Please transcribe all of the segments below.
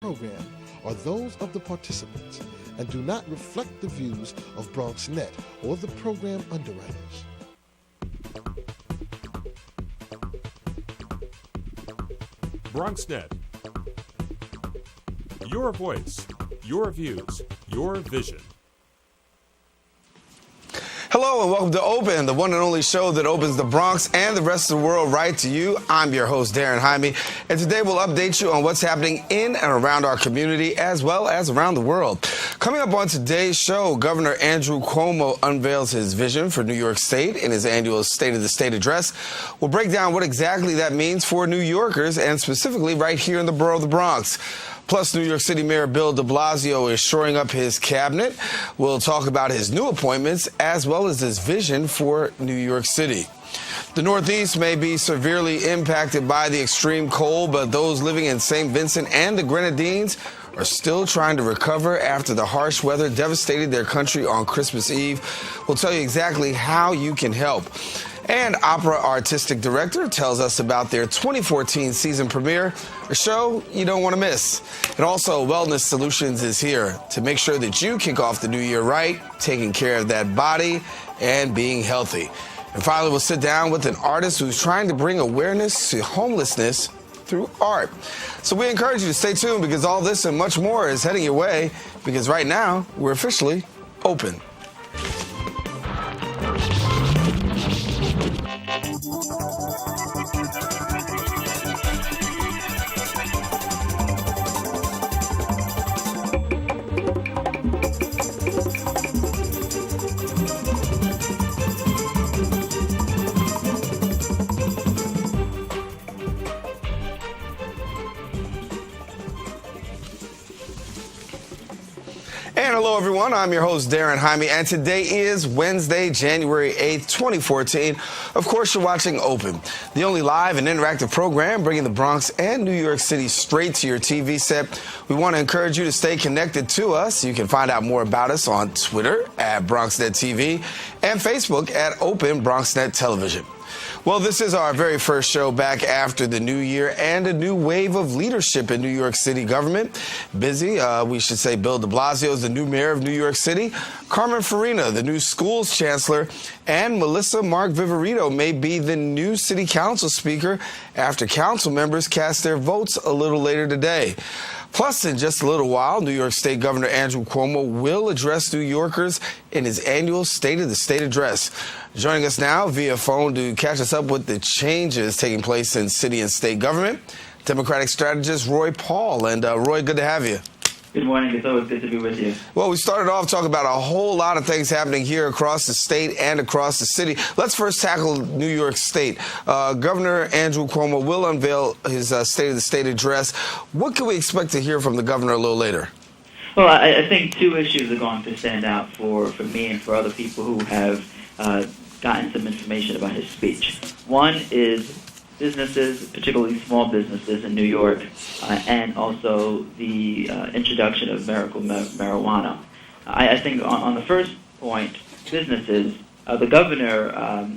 program are those of the participants and do not reflect the views of BronxNet or the program underwriters. BronxNet. Your voice, your views, your vision. Hello and welcome to Open, the one and only show that opens the Bronx and the rest of the world right to you. I'm your host, Darren Jaime, and today we'll update you on what's happening in and around our community as well as around the world. Coming up on today's show, Governor Andrew Cuomo unveils his vision for New York State in his annual State of the State address. We'll break down what exactly that means for New Yorkers and specifically right here in the borough of the Bronx. Plus, New York City Mayor Bill de Blasio is shoring up his cabinet. We'll talk about his new appointments as well as his vision for New York City. The Northeast may be severely impacted by the extreme cold, but those living in St. Vincent and the Grenadines are still trying to recover after the harsh weather devastated their country on Christmas Eve. We'll tell you exactly how you can help. And opera artistic director tells us about their 2014 season premiere, a show you don't want to miss. And also, Wellness Solutions is here to make sure that you kick off the new year right, taking care of that body and being healthy. And finally, we'll sit down with an artist who's trying to bring awareness to homelessness through art. So we encourage you to stay tuned because all this and much more is heading your way, because right now we're officially open. And hello, everyone. I'm your host, Darren Jaime, and today is Wednesday, January 8th, 2014. Of course, you're watching Open, the only live and interactive program bringing the Bronx and New York City straight to your TV set. We want to encourage you to stay connected to us. You can find out more about us on Twitter at BronxNet TV and Facebook at Open BronxNet Television. Well, this is our very first show back after the new year and a new wave of leadership in New York City government. Busy, we should say Bill de Blasio is the new mayor of New York City, Carmen Farina, the new schools chancellor, and Melissa Mark Viverito may be the new city council speaker after council members cast their votes a little later today. Plus, in just a little while, New York State Governor Andrew Cuomo will address New Yorkers in his annual State of the State address. Joining us now via phone to catch us up with the changes taking place in city and state government, Democratic strategist Roy Paul. And Roy, good to have you. Good morning. It's always good to be with you. Well, we started off talking about a whole lot of things happening here across the state and across the city. Let's first tackle New York State. Governor Andrew Cuomo will unveil his State of the State address. What can we expect to hear from the governor a little later? Well, I think two issues are going to stand out for me and for other people who have gotten some information about his speech. One is businesses, particularly small businesses in New York, and also the introduction of medical marijuana. I think on the first point, businesses, the governor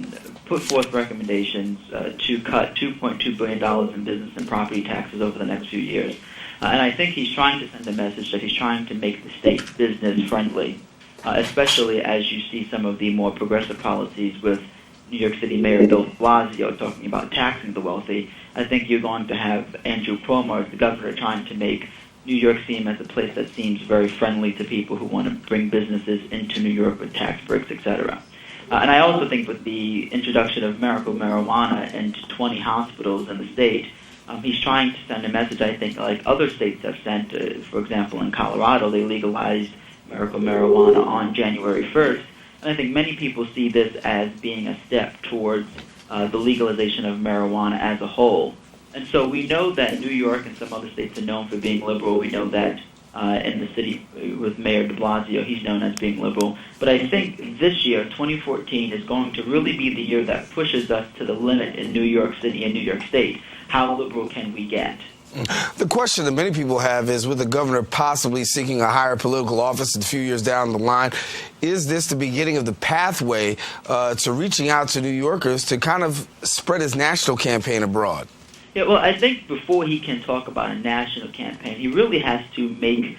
put forth recommendations to cut $2.2 billion in business and property taxes over the next few years. And I think he's trying to send a message that he's trying to make the state business-friendly, especially as you see some of the more progressive policies with New York City Mayor Bill de Blasio talking about taxing the wealthy. I think you're going to have Andrew Cuomo as the governor trying to make New York seem as a place that seems very friendly to people who want to bring businesses into New York with tax breaks, etc. And I also think with the introduction of medical marijuana into 20 hospitals in the state, he's trying to send a message, I think, like other states have sent. For example, in Colorado, they legalized medical marijuana on January 1st. And I think many people see this as being a step towards the legalization of marijuana as a whole. And so we know that New York and some other states are known for being liberal. We know that in the city with Mayor de Blasio, he's known as being liberal. But I think this year, 2014, is going to really be the year that pushes us to the limit in New York City and New York State. How liberal can we get? The question that many people have is, with the governor possibly seeking a higher political office a few years down the line, is this the beginning of the pathway to reaching out to New Yorkers to kind of spread his national campaign abroad? Yeah, well, I think before he can talk about a national campaign, he really has to make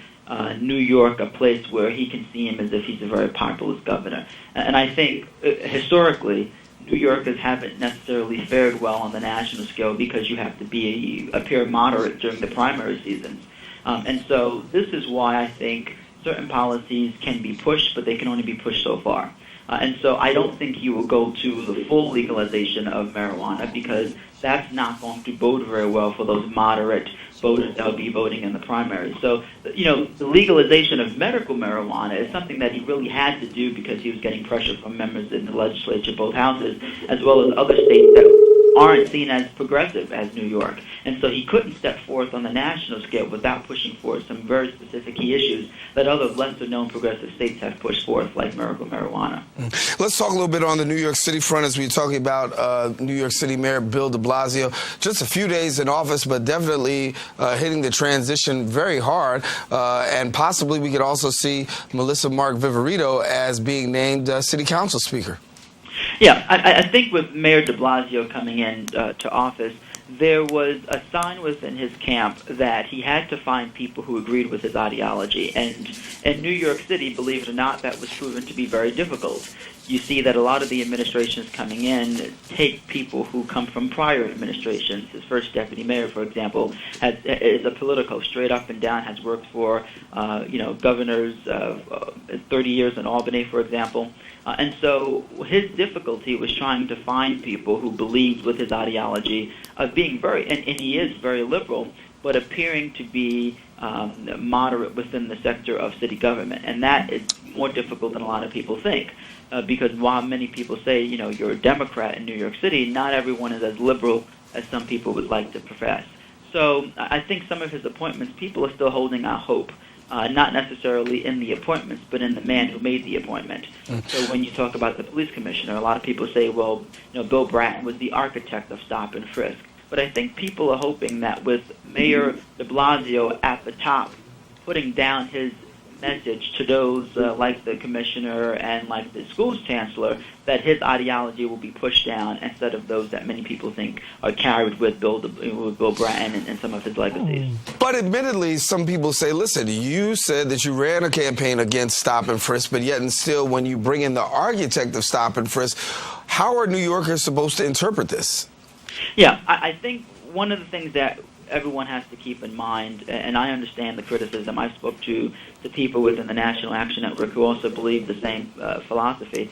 New York a place where he can see him as if he's a very populist governor. And I think historically, New Yorkers haven't necessarily fared well on the national scale because you have to appear moderate during the primary seasons. And so this is why I think certain policies can be pushed, but they can only be pushed so far. And so I don't think he will go to the full legalization of marijuana because that's not going to bode very well for those moderate voters that will be voting in the primary. So, the legalization of medical marijuana is something that he really had to do because he was getting pressure from members in the legislature, both houses, as well as other states that aren't seen as progressive as New York. And so he couldn't step forth on the national scale without pushing forth some very specific key issues that other lesser-known progressive states have pushed forth, like medical marijuana. Let's talk a little bit on the New York City front as we're talking about New York City Mayor Bill de Blasio. Just a few days in office, but definitely hitting the transition very hard. And possibly we could also see Melissa Mark Viverito as being named City Council Speaker. Yeah, I think with Mayor de Blasio coming in to office, there was a sign within his camp that he had to find people who agreed with his ideology. And in New York City, believe it or not, that was proven to be very difficult. You see that a lot of the administrations coming in take people who come from prior administrations. His first deputy mayor, for example, is a politico, straight up and down, has worked for governors 30 years in Albany, for example. And so his difficulty was trying to find people who believed with his ideology of being and he is very liberal, but appearing to be moderate within the sector of city government. And that is more difficult than a lot of people think. Because while many people say, you're a Democrat in New York City, not everyone is as liberal as some people would like to profess. So I think some of his appointments, people are still holding out hope. Not necessarily in the appointments, but in the man who made the appointment. So when you talk about the police commissioner, a lot of people say, well, Bill Bratton was the architect of stop and frisk. But I think people are hoping that with Mayor de Blasio at the top, putting down his message to those like the commissioner and like the school's chancellor, that his ideology will be pushed down instead of those that many people think are carried with Bill Bratton and some of his legacies. But admittedly, some people say, listen, you said that you ran a campaign against stop and frisk, but yet and still when you bring in the architect of stop and frisk, how are New Yorkers supposed to interpret this? Yeah, I think one of the things that everyone has to keep in mind, and I understand the criticism. I spoke to the people within the National Action Network who also believe the same philosophy.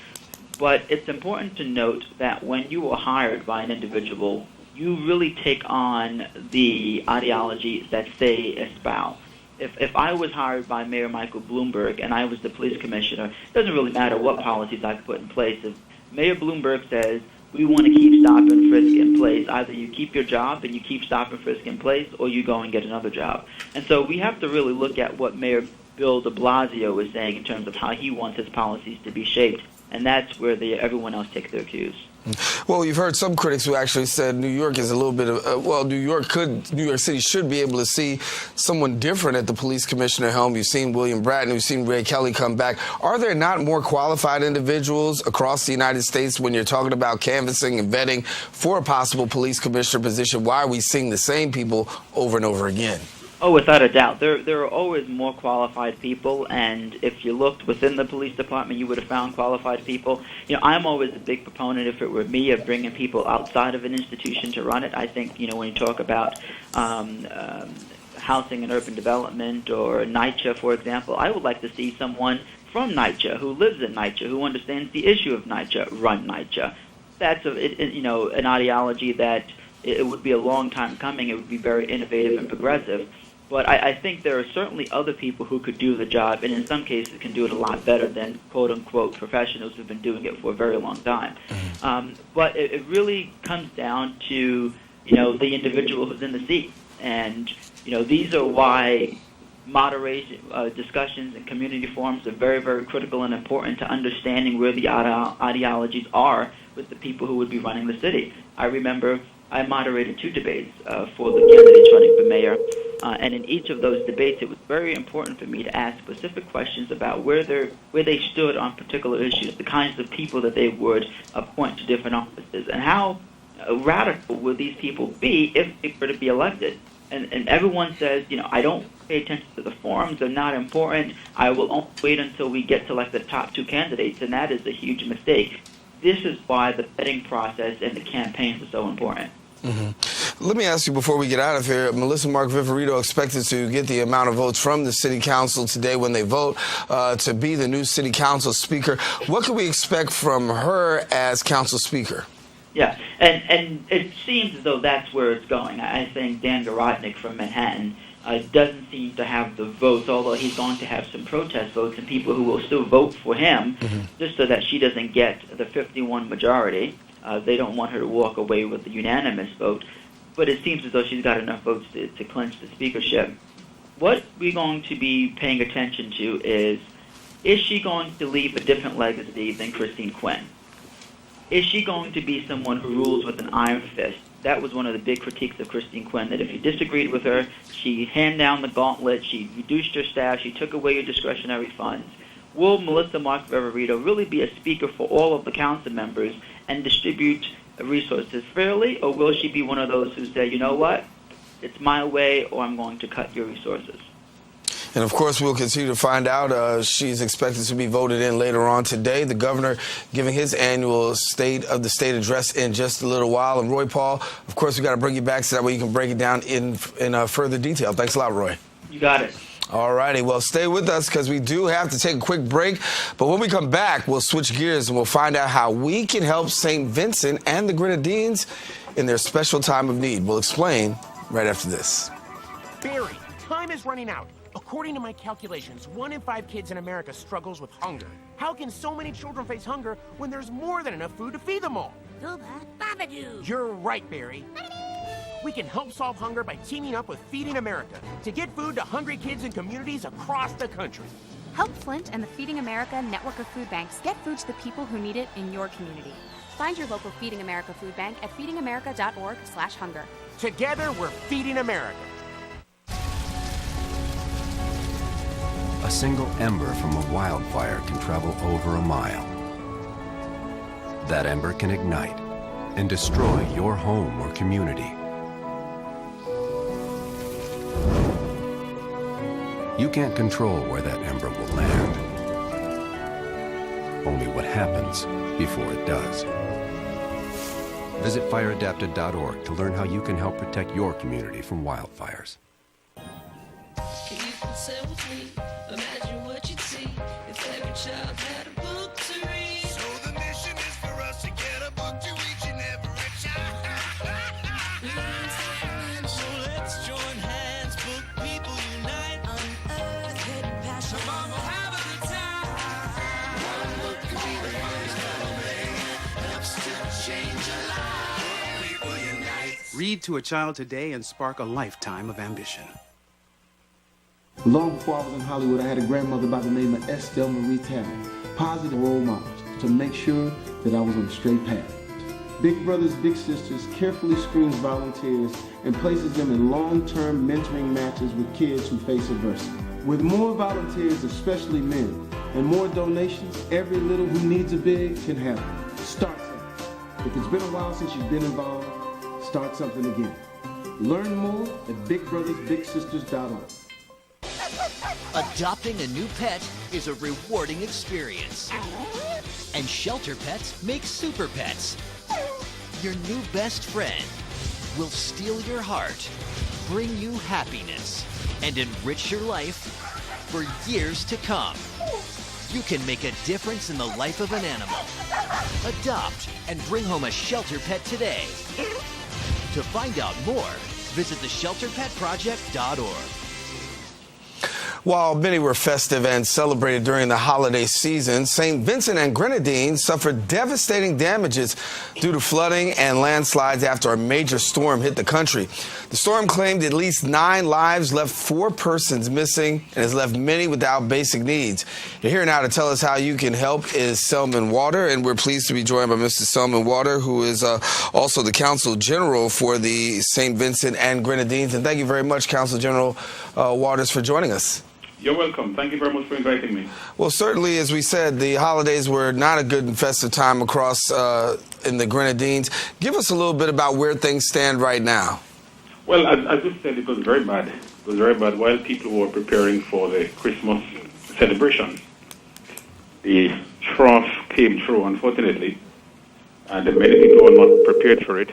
But it's important to note that when you are hired by an individual, you really take on the ideology that they espouse. If I was hired by Mayor Michael Bloomberg and I was the police commissioner, it doesn't really matter what policies I put in place. If Mayor Bloomberg says, we want to keep stop and frisk in place, either you keep your job and you keep stop and frisk in place, or you go and get another job. And so we have to really look at what Mayor Bill de Blasio is saying in terms of how he wants his policies to be shaped, and that's where everyone else takes their cues. Well, you've heard some critics who actually said New York is a little bit of, New York City should be able to see someone different at the police commissioner helm. You've seen William Bratton, you've seen Ray Kelly come back. Are there not more qualified individuals across the United States when you're talking about canvassing and vetting for a possible police commissioner position? Why are we seeing the same people over and over again? Oh, without a doubt. There are always more qualified people, and if you looked within the police department, you would have found qualified people. I'm always a big proponent, if it were me, of bringing people outside of an institution to run it. I think, when you talk about housing and urban development or NYCHA, for example, I would like to see someone from NYCHA who lives in NYCHA, who understands the issue of NYCHA, run NYCHA. That's an ideology that it would be a long time coming. It would be very innovative and progressive. But I think there are certainly other people who could do the job, and in some cases can do it a lot better than quote-unquote professionals who've been doing it for a very long time. But it really comes down to, the individual who's in the seat. And, these are why moderation discussions and community forums are very, very critical and important to understanding where the ideologies are with the people who would be running the city. I remember I moderated 2 debates for the candidates running for mayor, and in each of those debates, it was very important for me to ask specific questions about where they stood on particular issues, the kinds of people that they would appoint to different offices, and how radical will these people be if they were to be elected? And everyone says, I don't pay attention to the forums. They're not important. I will only wait until we get to like the top two candidates, and that is a huge mistake. This is why the vetting process and the campaigns are so important. Mm-hmm. Let me ask you before we get out of here, Melissa Mark Viverito expected to get the amount of votes from the city council today when they vote to be the new city council speaker. What can we expect from her as council speaker? Yeah, and it seems as though that's where it's going. I think Dan Garodnick from Manhattan doesn't seem to have the votes, although he's going to have some protest votes and people who will still vote for him, just so that she doesn't get the 51 majority. They don't want her to walk away with the unanimous vote, but it seems as though she's got enough votes to clinch the speakership. What we're going to be paying attention to is she going to leave a different legacy than Christine Quinn? Is she going to be someone who rules with an iron fist? That was one of the big critiques of Christine Quinn, that if you disagreed with her, she handed down the gauntlet, she reduced your staff, she took away your discretionary funds. Will Melissa Mark Viverito really be a speaker for all of the council members and distribute resources fairly, or will she be one of those who say, you know what, it's my way or I'm going to cut your resources? And, of course, we'll continue to find out. She's expected to be voted in later on today. The governor giving his annual State of the State address in just a little while. And, Roy Paul, of course, we got to bring you back so that way you can break it down in further detail. Thanks a lot, Roy. You got it. All righty. Well, stay with us because we do have to take a quick break. But when we come back, we'll switch gears and we'll find out how we can help St. Vincent and the Grenadines in their special time of need. We'll explain right after this. Barry, time is running out. According to my calculations, 1 in 5 kids in America struggles with hunger. How can so many children face hunger when there's more than enough food to feed them all? Babadoo. You're right, Barry. We can help solve hunger by teaming up with Feeding America to get food to hungry kids in communities across the country. Help Flint and the Feeding America network of food banks get food to the people who need it in your community. Find your local Feeding America food bank at feedingamerica.org/hunger. Together, we're Feeding America. A single ember from a wildfire can travel over a mile. That ember can ignite and destroy your home or community. You can't control where that ember will land. Only what happens before it does. Visit fireadapted.org to learn how you can help protect your community from wildfires. Imagine what you'd see if every child had a book to read. So the mission is for us to get a book to each and every child. So let's join hands, book people unite. Unearth hidden passion. Come on, we'll have a good time. One book could be the finest battle made. Helps to change a life. People unite. Read to a child today and spark a lifetime of ambition. Long before I was in Hollywood, I had a grandmother by the name of Estelle Marie Taylor, positive role models to make sure that I was on the straight path. Big Brothers Big Sisters carefully screens volunteers and places them in long-term mentoring matches with kids who face adversity. With more volunteers, especially men, and more donations, every little who needs a big can have it. Start something. If it's been a while since you've been involved, start something again. Learn more at bigbrothersbigsisters.org. Adopting a new pet is a rewarding experience. And Shelter Pets makes super pets. Your new best friend will steal your heart, bring you happiness, and enrich your life for years to come. You can make a difference in the life of an animal. Adopt and bring home a Shelter Pet today. To find out more, visit theshelterpetproject.org. While many were festive and celebrated during the holiday season, St. Vincent and Grenadines suffered devastating damages due to flooding and landslides after a major storm hit the country. The storm claimed at least 9 lives, left 4 persons missing, and has left many without basic needs. You're here now to tell us how you can help is Selman Water, and we're pleased to be joined by Mr. Selman Water, who is also the Consul General for the St. Vincent and Grenadines. And thank you very much, Consul General Waters, for joining us. You're welcome. Thank you very much for inviting me. Well, certainly, as we said, the holidays were not a good and festive time across in the Grenadines. Give us a little bit about where things stand right now. Well, as you said, it was very bad. It was very bad. While people were preparing for the Christmas celebration, the trough came through, unfortunately, and many people were not prepared for it.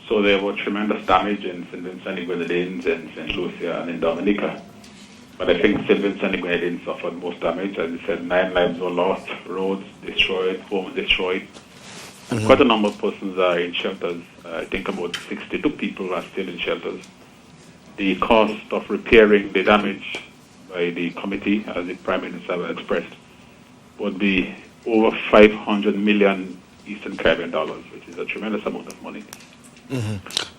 So there was tremendous damage in St. Vincent and the Grenadines and St. Lucia and in Dominica. But I think St. Vincent and the Grenadines suffered most damage. As you said, 9 lives were lost, roads destroyed, homes destroyed. And quite a number of persons are in shelters. I think about 62 people are still in shelters. The cost of repairing the damage by the committee, as the Prime Minister expressed, would be over 500 million Eastern Caribbean dollars, which is a tremendous amount of money.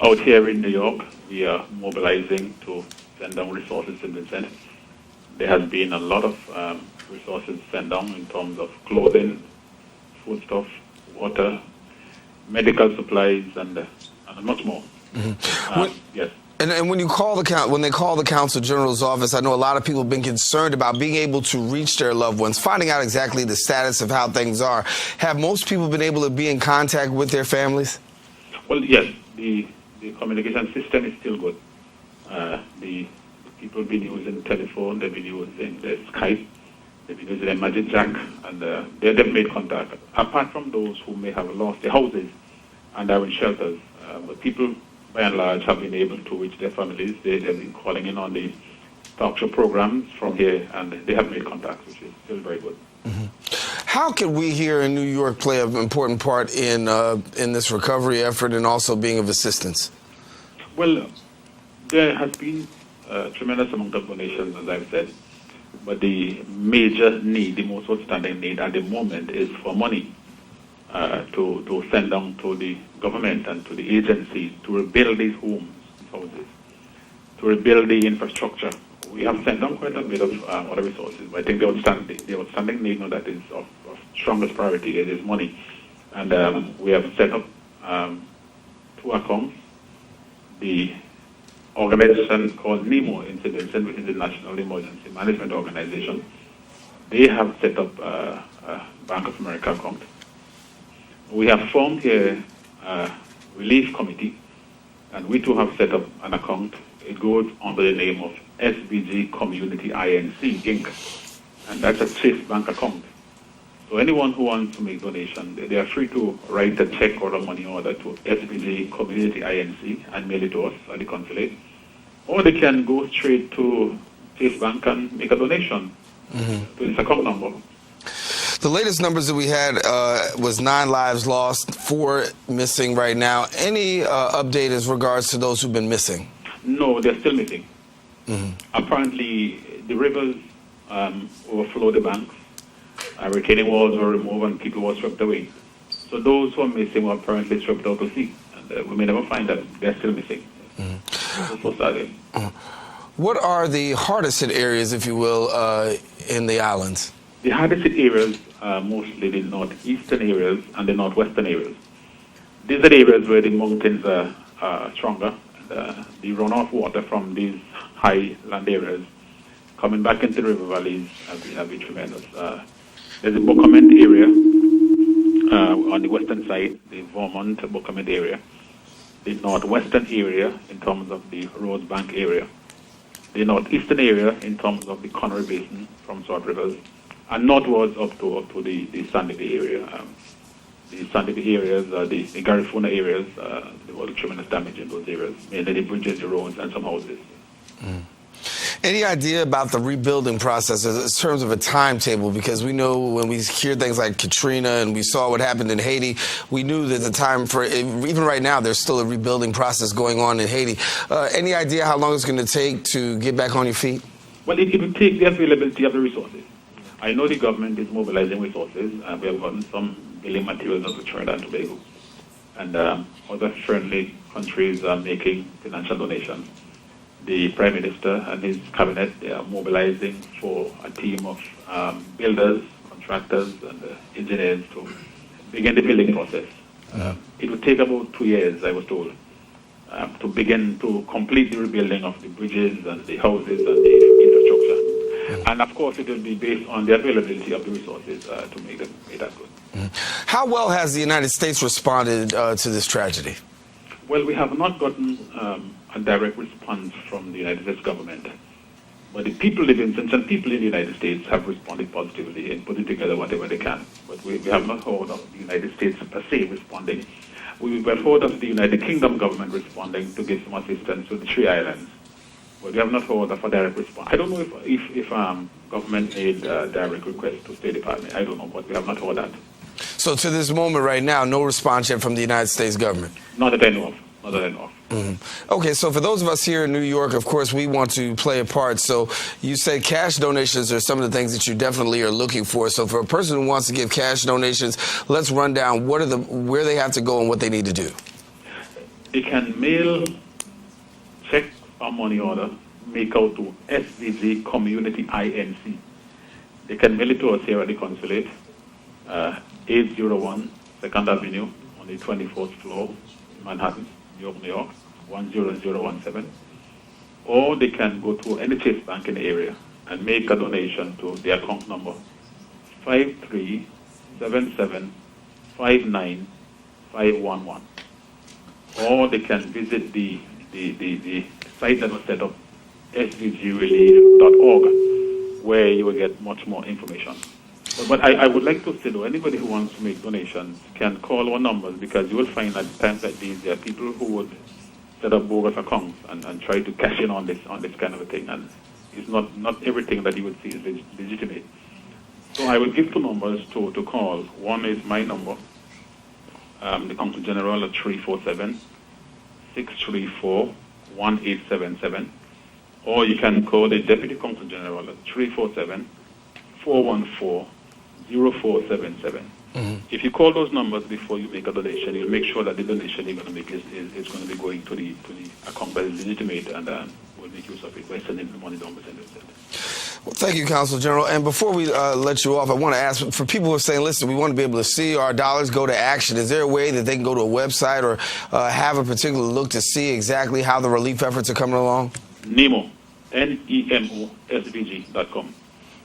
Out here in New York, we are mobilizing to send down resources in Vincent. There has been a lot of resources sent down in terms of clothing, foodstuff, water, medical supplies, and much more. Yes. And when you call when they call the Consul General's office, I know a lot of people have been concerned about being able to reach their loved ones, finding out exactly the status of how things are. Have most people been able to be in contact with their families? Well, yes. The communication system is still good. The people have been using telephone, they've been using the Skype, they've been using the Magic Jack, and they've made contact. Apart from those who may have lost their houses and are in shelters, but people, by and large, have been able to reach their families. They've been calling in on the talk show programs from here, and they have made contact, which is still very good. How can we here in New York play an important part in this recovery effort and also being of assistance? Well, there has been a tremendous amount of donations, as I've said, but the major need, the most outstanding need at the moment is for money to send down to the government and to the agencies to rebuild these homes and houses, to rebuild the infrastructure. We have sent down quite a bit of other resources, but I think the outstanding need that is of strongest priority is money. And we have set up 2 accounts. The organization called NEMO in St. Vincent, which is the National Emergency Management Organization, they have set up a Bank of America account. We have formed here a relief committee, and we too have set up an account. It goes under the name of SBG Community Inc. Inc. And that's a Chase Bank account. So anyone who wants to make donation, they are free to write a check or a money order to SBG Community Inc. and mail it to us at the consulate. Or they can go straight to Chase Bank and make a donation to this account number. The latest numbers that we had was 9 lives lost, 4 missing right now. Any update as regards to those who've been missing? No, they're still missing. Apparently, the rivers overflowed the banks. Retaining walls were removed and people were swept away. So those who are missing were apparently swept out to sea. And we may never find them. They're still missing. So sad. What are the hardest hit areas, if you will, in the islands? The hardest hit areas are mostly the northeastern areas and the northwestern areas. These are the areas where the mountains are stronger. The runoff water from these high land areas coming back into the river valleys have been tremendous. There's a Bocament area on the western side, the Vermont-Bocament area, the northwestern area in terms of the Rosebank area, the northeastern area in terms of the Connery Basin from Sword Rivers, and northwards up to the Sandy Bay area. The Sandy Bay areas, the Garifuna areas, there was tremendous damage in those areas, mainly the bridges, the roads, and some houses. Any idea about the rebuilding process in terms of a timetable? Because we know when we hear things like Katrina and we saw what happened in Haiti, we knew that the time for, even right now, there's still a rebuilding process going on in Haiti. Any idea how long it's going to take to get back on your feet? Well, it will take the availability of the resources. I know the government is mobilizing resources. We have gotten some building materials out of Trinidad and Tobago. And other friendly countries are making financial donations. The Prime Minister and his cabinet, they are mobilizing for a team of builders, contractors, and engineers to begin the building process. It will take about 2 years, I was told, to begin to complete the rebuilding of the bridges and the houses and the infrastructure And of course, it will be based on the availability of the resources to make that good. How well has the United States responded to this tragedy? Well, we have not gotten a direct response from the United States government. But the people living, some people in the United States have responded positively and putting together whatever they can. But we have not heard of the United States per se responding. We have heard of the United Kingdom government responding to give some assistance to the 3 islands. But we have not heard of a direct response. I don't know if government made a direct request to State Department. I don't know, but we have not heard that. So to this moment right now, no response yet from the United States government? Not that I know of. Not that I know of. Okay, so for those of us here in New York, of course, we want to play a part. So you said cash donations are some of the things that you definitely are looking for. So for a person who wants to give cash donations, let's run down where they have to go and what they need to do. They can mail check or money order, make out to SVG Community INC. They can mail it to us here at the consulate, 801 2nd Avenue on the 24th floor, Manhattan, New York, 10017. Or they can go to any Chase Bank in the area and make a donation to the account number 537759511. Or they can visit the site that was set up, svgrelief.org, where you will get much more information. But I would like to say, though, anybody who wants to make donations can call our numbers, because you will find at times like these, there are people who would set up bogus accounts and try to cash in on this kind of a thing. And it's not everything that you would see is legitimate. So I will give 2 numbers to call. One is my number, the Consul General at 347-634-1877. Or you can call the Deputy Consul General at 347-414-0477. If you call those numbers before you make a donation, you'll make sure that the donation you're going to make is going to be going to the account that is legitimate, and we'll make use of it by sending the money down the center. Well, thank you, Consul General. And before we let you off, I want to ask, for people who are saying, listen, we want to be able to see our dollars go to action, is there a way that they can go to a website or have a particular look to see exactly how the relief efforts are coming along? NEMO, NEMOSVG.com.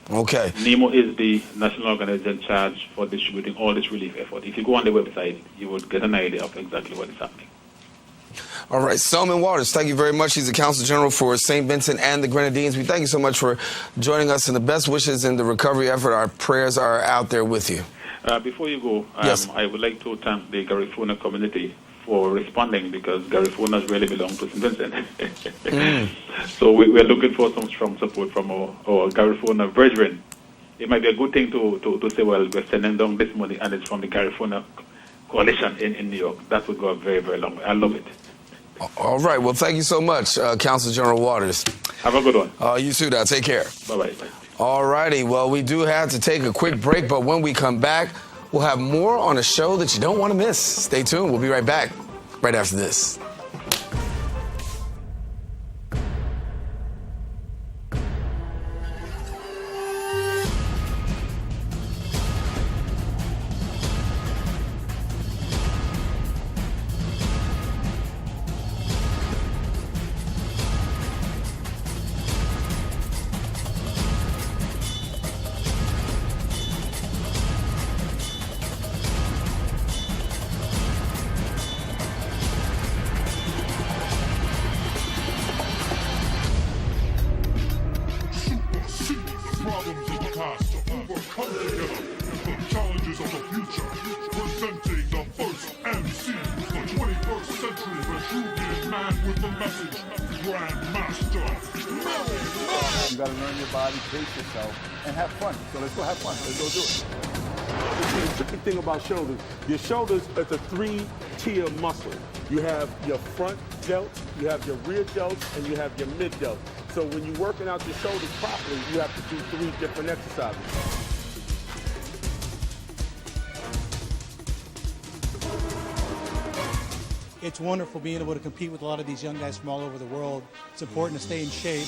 Okay. NEMO is the national organization in charge for distributing all this relief effort. If you go on the website, you would get an idea of exactly what is happening. All right, Selman Waters, thank you very much. He's the Consul General for St. Vincent and the Grenadines. We thank you so much for joining us, and the best wishes in the recovery effort. Our prayers are out there with you. Before you go, yes. I would like to thank the Garifuna community for responding, because Garifuna really belongs to St. Vincent. So we're looking for some strong support from our Garifuna brethren. It might be a good thing to say, well, we're sending down this money and it's from the Garifuna coalition in New York. That would go a very, very long way. I love it. All right. Well, thank you so much, Consul General Waters. Have a good one. You too now. Take care. Bye-bye. All righty. Well, we do have to take a quick break, but when we come back, we'll have more on a show that you don't want to miss. Stay tuned. We'll be right back right after this. You got to learn your body, pace yourself, and have fun. So let's go have fun. Let's go do it. The key thing about shoulders, your shoulders is a 3-tier muscle. You have your front delt, you have your rear delt, and you have your mid delt. So when you're working out your shoulders properly, you have to do 3 different exercises. It's wonderful being able to compete with a lot of these young guys from all over the world. It's important to stay in shape.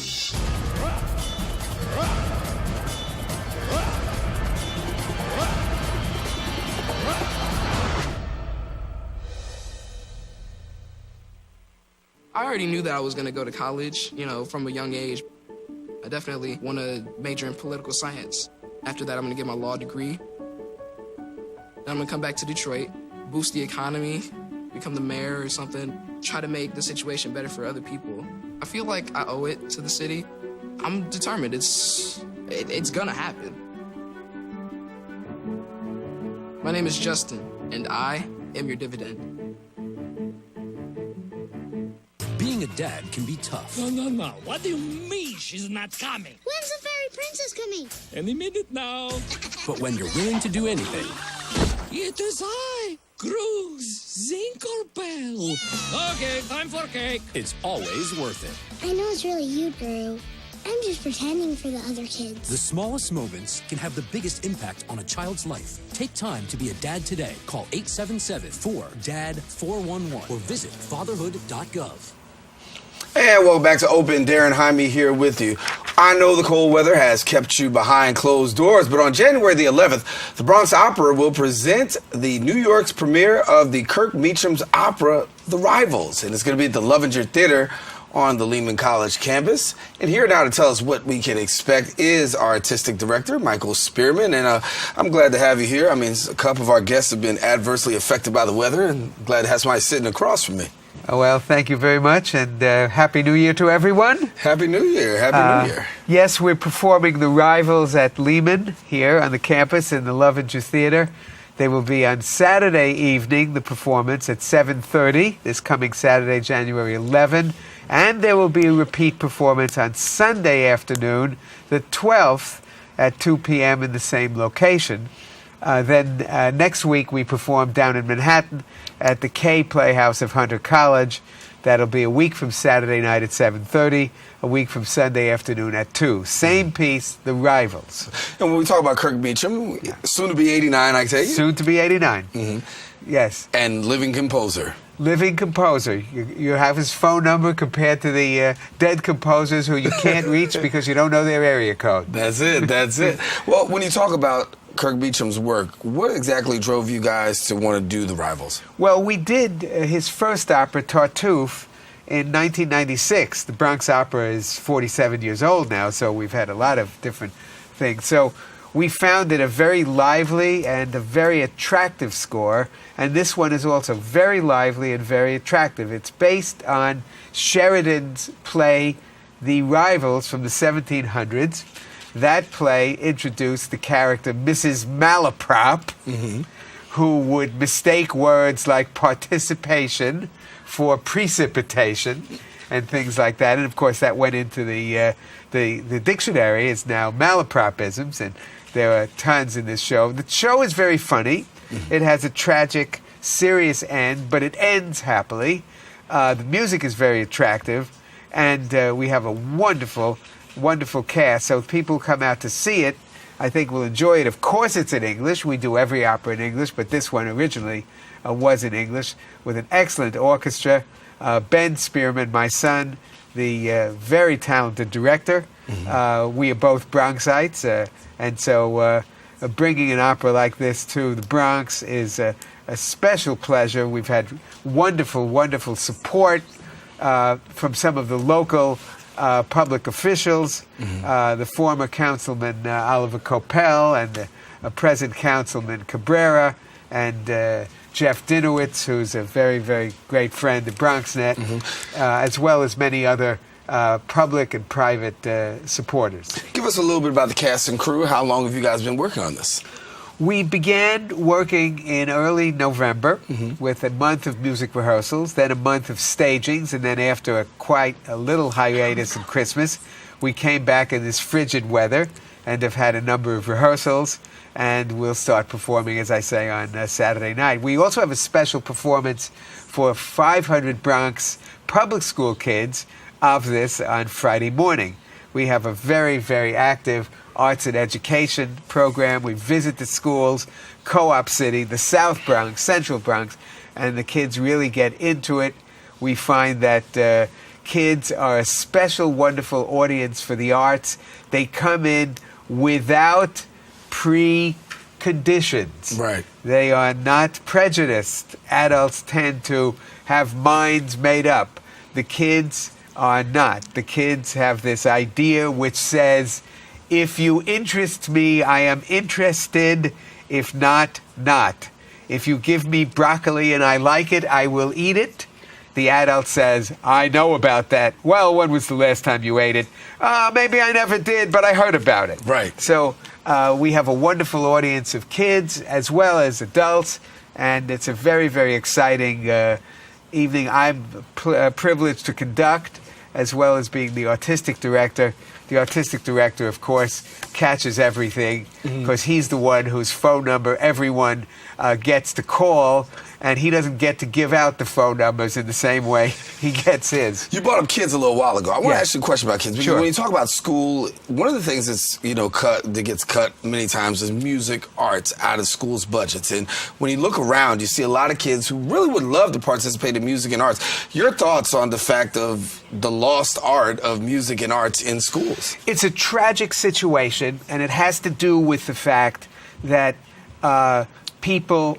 I already knew that I was going to go to college, from a young age. definitely want to major in political science. After that, I'm going to get my law degree. Then I'm going to come back to Detroit, boost the economy, become the mayor or something, try to make the situation better for other people. I feel like I owe it to the city. I'm determined. It's gonna happen. My name is Justin, and I am your dividend. Being a dad can be tough. No. What do you mean she's not coming? When's the fairy princess coming? Any minute now. But when you're willing to do anything, It is I, Cruz Zinkerbell. Okay, time for cake. it's always worth it. I know it's really you, Guru. I'm just pretending for the other kids. The smallest moments can have the biggest impact on a child's life. Take time to be a dad today. Call 877-4DAD-411 or visit fatherhood.gov. And welcome back to Open. Darren Jaime here with you. I know the cold weather has kept you behind closed doors, but on January the 11th, the Bronx Opera will present the New York's premiere of the Kirk Meacham's opera, The Rivals. And it's going to be at the Lovinger Theater on the Lehman College campus. And here now to tell us what we can expect is our artistic director, Michael Spearman. And I'm glad to have you here. I mean, a couple of our guests have been adversely affected by the weather, and glad to have somebody sitting across from me. Well, thank you very much, and Happy New Year to everyone. Happy New Year. Happy New Year. Yes, we're performing The Rivals at Lehman here on the campus in the Lovinger Theater. They will be on Saturday evening, the performance at 7:30, this coming Saturday, January 11. And there will be a repeat performance on Sunday afternoon, the 12th, at 2 p.m. in the same location. Then next week we perform down in Manhattan at the K Playhouse of Hunter College. That'll be a week from Saturday night at 7:30, a week from Sunday afternoon at 2. Same piece, The Rivals. And when we talk about Kirk Meacham, soon to be 89, I take it? Soon to be 89. Mm-hmm. Yes. And living composer. Living composer. You have his phone number compared to the dead composers who you can't reach because you don't know their area code. That's it. That's it. Well, when you talk about Kirk Meacham's work, what exactly drove you guys to want to do The Rivals? Well, we did his first opera, Tartuffe, in 1996. The Bronx Opera is 47 years old now, so we've had a lot of different things. So we found it a very lively and a very attractive score, and this one is also very lively and very attractive. It's based on Sheridan's play, The Rivals, from the 1700s. That play introduced the character Mrs. Malaprop, who would mistake words like participation for precipitation and things like that. And, of course, that went into the dictionary. It's now malapropisms, and there are tons in this show. The show is very funny. It has a tragic, serious end, but it ends happily. The music is very attractive, and we have a wonderful cast. So if people come out to see it, I think will enjoy it. Of course it's in English. We do every opera in English, but this one originally was in English with an excellent orchestra. Ben Spearman, my son, the very talented director. We are both Bronxites, and so bringing an opera like this to the Bronx is a special pleasure. We've had wonderful support from some of the local public officials, the former councilman Oliver Coppell and the present councilman Cabrera, and Jeff Dinowitz, who's a very great friend of BronxNet, as well as many other public and private supporters. Give us a little bit about the cast and crew. How long have you guys been working on this? We began working in early November with a month of music rehearsals, then a month of stagings, and then after quite a little hiatus in Christmas, we came back in this frigid weather and have had a number of rehearsals, and we'll start performing, as I say, on Saturday night. We also have a special performance for 500 Bronx public school kids of this on Friday morning. We have a very active arts and education program. We visit the schools, Co-op City, the South Bronx, Central Bronx, and the kids really get into it. We find that kids are a special, wonderful audience for the arts. They come in without preconditions. Right. They are not prejudiced. Adults tend to have minds made up. The kids are not. The kids have this idea which says, if you interest me, I am interested. If not, not. If you give me broccoli and I like it, I will eat it. The adult says, I know about that. Well, when was the last time you ate it? Maybe I never did, but I heard about it. Right. So we have a wonderful audience of kids as well as adults, and it's a very, very exciting evening I'm privileged to conduct, as well as being the artistic director. The artistic director, of course, catches everything because he's the one whose phone number everyone gets to call, and he doesn't get to give out the phone numbers in the same way he gets his. You brought up kids a little while ago. I want to ask you a question about kids. Because Sure. when you talk about school, one of the things that gets cut many times is music, arts out of schools' budgets. And when you look around, you see a lot of kids who really would love to participate in music and arts. Your thoughts on the fact of the lost art of music and arts in schools? It's a tragic situation, and it has to do with the fact that people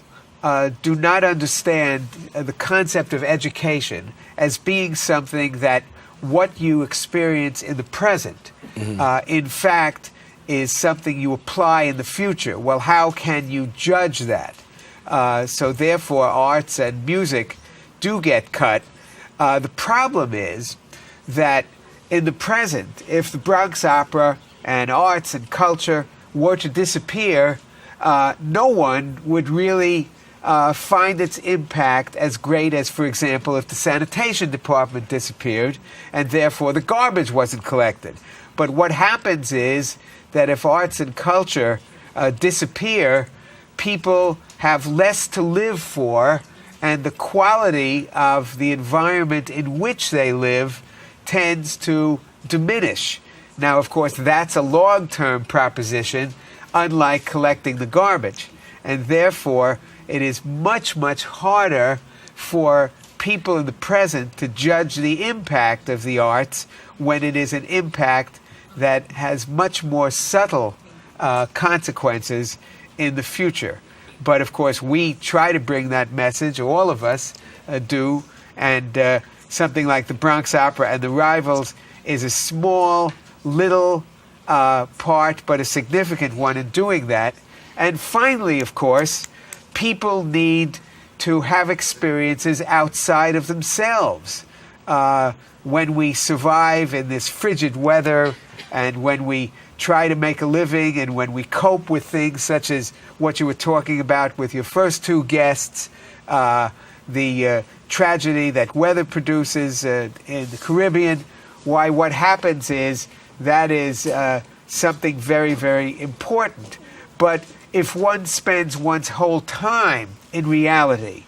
do not understand the concept of education as being something that what you experience in the present, in fact, is something you apply in the future. Well, how can you judge that? So therefore, arts and music do get cut. The problem is that in the present, if the Bronx Opera and arts and culture were to disappear, no one would really find its impact as great as, for example, if the sanitation department disappeared and therefore the garbage wasn't collected. But what happens is that if arts and culture disappear, people have less to live for, and the quality of the environment in which they live tends to diminish. Now, of course, that's a long-term proposition, unlike collecting the garbage. And therefore, it is much, much harder for people in the present to judge the impact of the arts when it is an impact that has much more subtle consequences in the future. But, of course, we try to bring that message, all of us do, and something like the Bronx Opera and the Rivals is a small, little part, but a significant one in doing that. And finally, of course, people need to have experiences outside of themselves. When we survive in this frigid weather, and when we try to make a living, and when we cope with things such as what you were talking about with your first two guests, the tragedy that weather produces in the Caribbean, why what happens is that is something very, very important. But if one spends one's whole time in reality,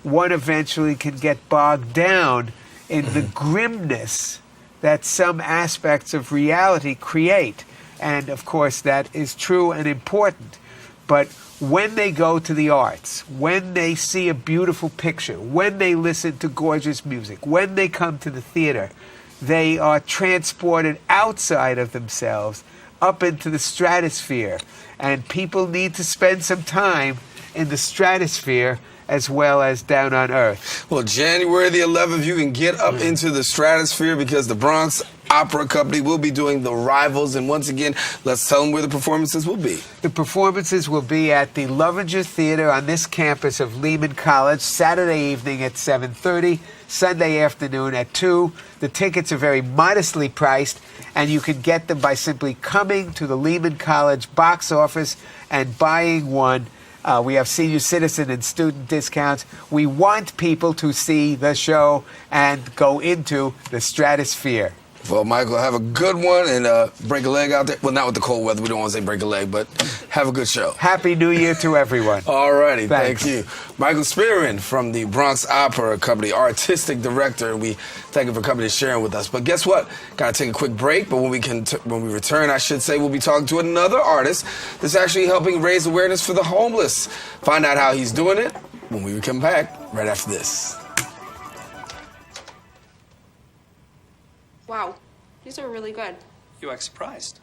one eventually can get bogged down in the grimness that some aspects of reality create. And of course, that is true and important. But when they go to the arts, when they see a beautiful picture, when they listen to gorgeous music, when they come to the theater, they are transported outside of themselves up into the stratosphere. And people need to spend some time in the stratosphere as well as down on Earth. Well, January the 11th, you can get up into the stratosphere because the Bronx Opera Company will be doing the Rivals. And once again, let's tell them where the performances will be. The performances will be at the Lovinger Theater on this campus of Lehman College, Saturday evening at 7:30, Sunday afternoon at 2. The tickets are very modestly priced, and you can get them by simply coming to the Lehman College box office and buying one. We have senior citizen and student discounts. We want people to see the show and go into the stratosphere. Well, Michael, have a good one and break a leg out there. Well, not with the cold weather. We don't want to say break a leg, but have a good show. Happy New Year to everyone. All righty. Thanks. Thank you. Michael Spearman from the Bronx Opera Company, artistic director. We thank you for coming and sharing with us. But guess what? Got to take a quick break. But when we return, I should say, we'll be talking to another artist that's actually helping raise awareness for the homeless. Find out how he's doing it when we come back right after this. Wow, these are really good. You act surprised.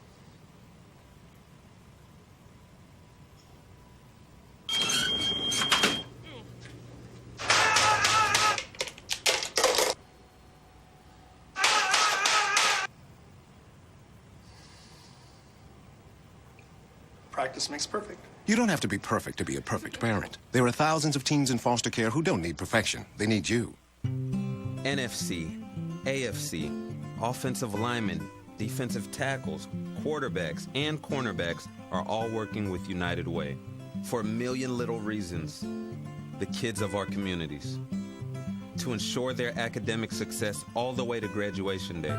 Practice makes perfect. You don't have to be perfect to be a perfect parent. There are thousands of teens in foster care who don't need perfection. They need you. NFC, AFC, offensive linemen, defensive tackles, quarterbacks, and cornerbacks are all working with United Way for a million little reasons. The kids of our communities. To ensure their academic success all the way to graduation day.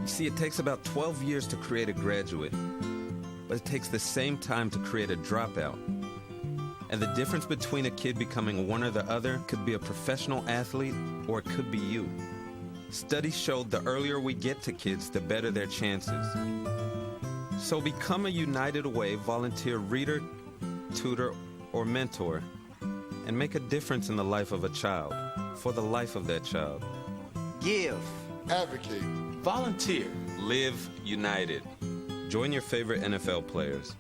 You see, it takes about 12 years to create a graduate, but it takes the same time to create a dropout. And the difference between a kid becoming one or the other could be a professional athlete, or it could be you. Studies showed the earlier we get to kids, the better their chances. So become a United Way volunteer reader, tutor, or mentor, and make a difference in the life of a child, for the life of that child. Give. Advocate. Volunteer. Live united. Join your favorite NFL players.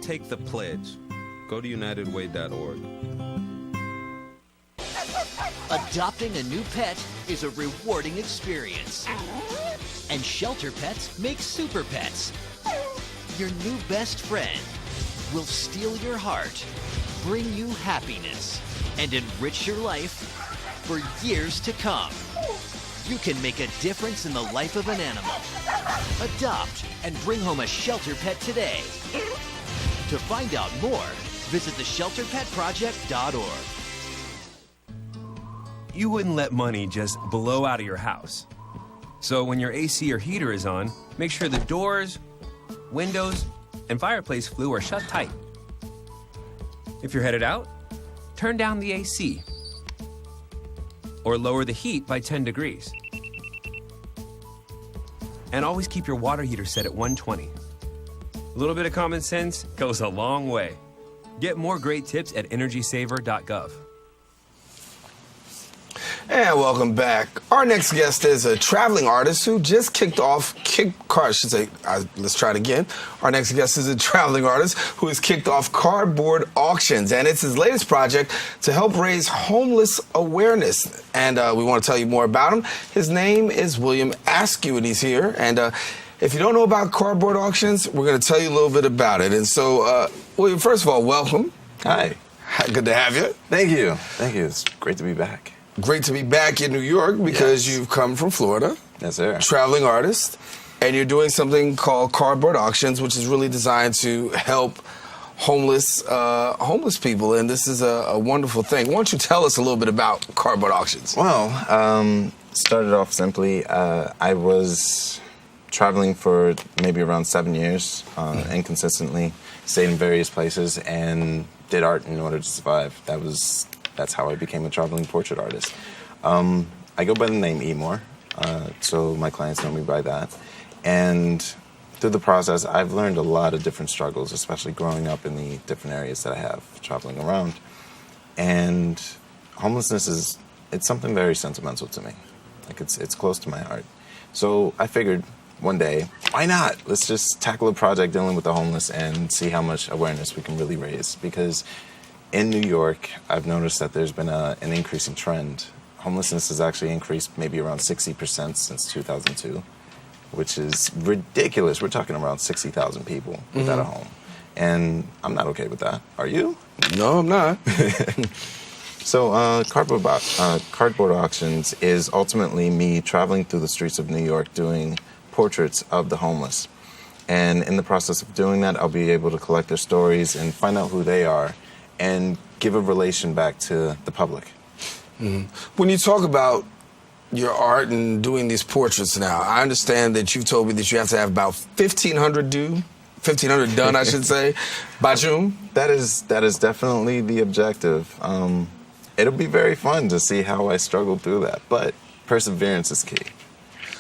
Take the pledge. Go to unitedway.org. Adopting a new pet is a rewarding experience. And Shelter Pets makes super pets. Your new best friend will steal your heart, bring you happiness, and enrich your life for years to come. You can make a difference in the life of an animal. Adopt and bring home a Shelter Pet today. To find out more, visit theshelterpetproject.org. You wouldn't let money just blow out of your house. So when your AC or heater is on, make sure the doors, windows, and fireplace flue are shut tight. If you're headed out, turn down the AC or lower the heat by 10 degrees. And always keep your water heater set at 120. A little bit of common sense goes a long way. Get more great tips at energysaver.gov. And welcome back. Our next guest is a traveling artist who just let's try it again. Our next guest is a traveling artist who has kicked off Cardboard Auctions, and it's his latest project to help raise homeless awareness. And we want to tell you more about him. His name is William Askew, and he's here. And if you don't know about Cardboard Auctions, we're going to tell you a little bit about it. And so, William, first of all, welcome. Hi. Good to have you. Thank you. Thank you. It's great to be back. Great to be back in New York because you've come from Florida. Yes, sir. Traveling artist. And you're doing something called Cardboard Auctions, which is really designed to help homeless people. And this is a wonderful thing. Why don't you tell us a little bit about Cardboard Auctions? Well, started off simply. I was traveling for maybe around 7 years, inconsistently, stayed in various places, and did art in order to survive. That's how I became a traveling portrait artist. I go by the name Emor, so my clients know me by that. And through the process, I've learned a lot of different struggles, especially growing up in the different areas that I have traveling around. And homelessness it's something very sentimental to me. Like it's close to my heart. So I figured one day, why not? Let's just tackle a project dealing with the homeless and see how much awareness we can really raise. Because in New York, I've noticed that there's been an increasing trend. Homelessness has actually increased maybe around 60% since 2002, which is ridiculous. We're talking around 60,000 people without a home. And I'm not okay with that. Are you? No, I'm not. So Cardboard Auctions is ultimately me traveling through the streets of New York doing portraits of the homeless. And in the process of doing that, I'll be able to collect their stories and find out who they are and give a relation back to the public. Mm-hmm. When you talk about your art and doing these portraits now, I understand that you've told me that you have to have about 1,500 done, I should say, by June. That is definitely the objective. It'll be very fun to see how I struggle through that, but perseverance is key.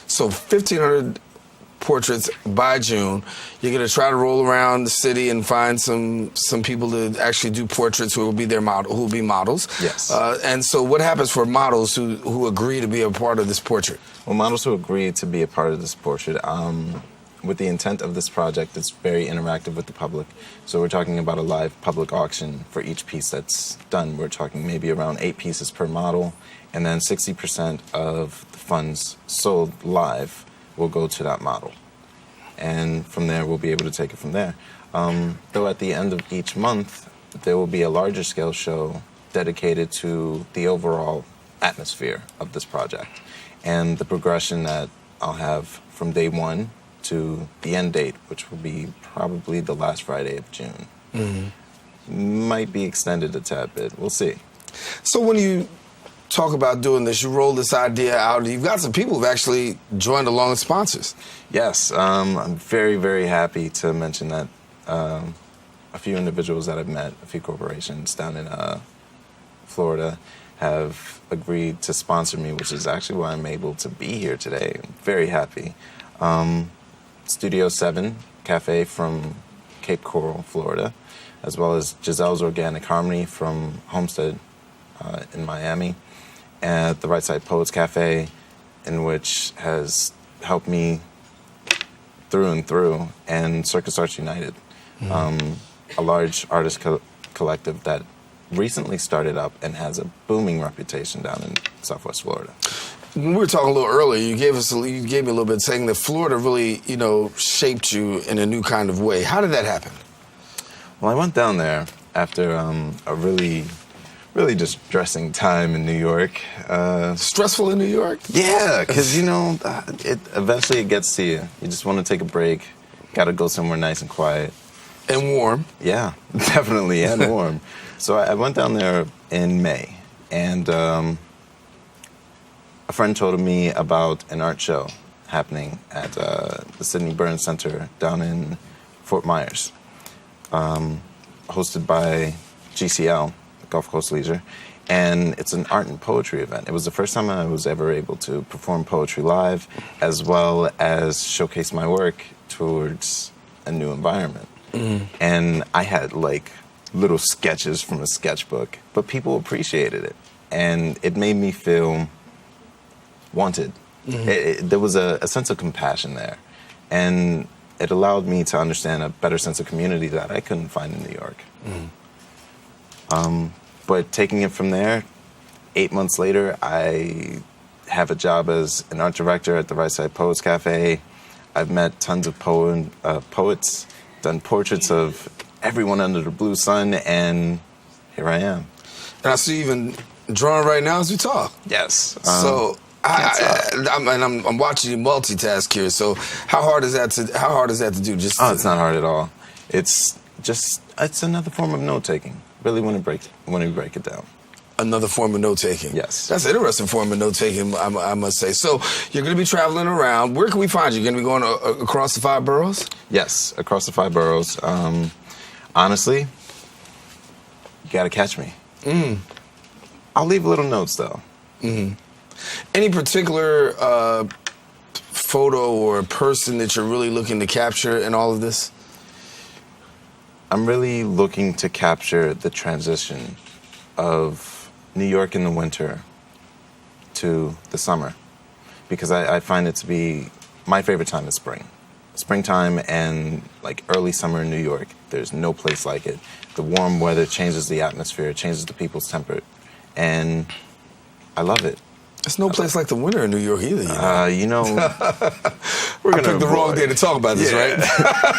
So 1,500 portraits by June. You're going to try to roll around the city and find some people to actually do portraits who will be models. Yes. And so what happens for models who agree to be a part of this portrait? Well, models who agree to be a part of this portrait, with the intent of this project, it's very interactive with the public. So we're talking about a live public auction for each piece that's done. We're talking maybe around 8 pieces per model, and then 60% of the funds sold live will go to that model. and from there we'll be able to take it from there. Though at the end of each month, there will be a larger scale show dedicated to the overall atmosphere of this project and the progression that I'll have from day one to the end date, which will be probably the last Friday of June. Might be extended a tad bit. We'll see. So when you talk about doing this, you roll this idea out, you've got some people who've actually joined along as sponsors. Yes, I'm very, very happy to mention that a few individuals that I've met, a few corporations down in Florida, have agreed to sponsor me, which is actually why I'm able to be here today. I'm very happy. Studio 7 Cafe from Cape Coral, Florida, as well as Giselle's Organic Harmony from Homestead in Miami, and the Right Side Poets Cafe, in which has helped me through and through, and Circus Arts United, a large artist collective that recently started up and has a booming reputation down in Southwest Florida. When we were talking a little earlier, you gave me a little bit saying that Florida really, shaped you in a new kind of way. How did that happen? Well, I went down there after a really distressing time in New York. Stressful in New York? Yeah, because, eventually it gets to you. You just want to take a break. Got to go somewhere nice and quiet. And warm. Yeah, definitely, and warm. So I went down there in May, and a friend told me about an art show happening at the Sidney Burns Center down in Fort Myers, hosted by GCL, Gulf Coast Leisure, and it's an art and poetry event. It was the first time I was ever able to perform poetry live, as well as showcase my work towards a new environment. And I had little sketches from a sketchbook, but people appreciated it, and it made me feel wanted. There was a sense of compassion there, and it allowed me to understand a better sense of community that I couldn't find in New York. But taking it from there, 8 months later, I have a job as an art director at the Right Side Poets Cafe. I've met tons of poets, done portraits of everyone under the blue sun, and here I am. And I see you even drawing right now as we talk. Yes. So I'm watching you multitask here. So how hard is that to do? It's not hard at all. It's another form of note taking. Really want to break it down. Another form of note taking. Yes. That's an interesting form of note taking, I must say. So you're going to be traveling around. Where can we find you? You're going to be going across the 5 boroughs? Yes, across the 5 boroughs. Honestly, you got to catch me. I'll leave little notes, though. Any particular photo or person that you're really looking to capture in all of this? I'm really looking to capture the transition of New York in the winter to the summer, because I find it to be my favorite time is spring. Springtime and early summer in New York, there's no place like it. The warm weather changes the atmosphere, changes the people's temper, and I love it. There's no place like the winter in New York either. We're gonna pick the wrong day to talk about this, right?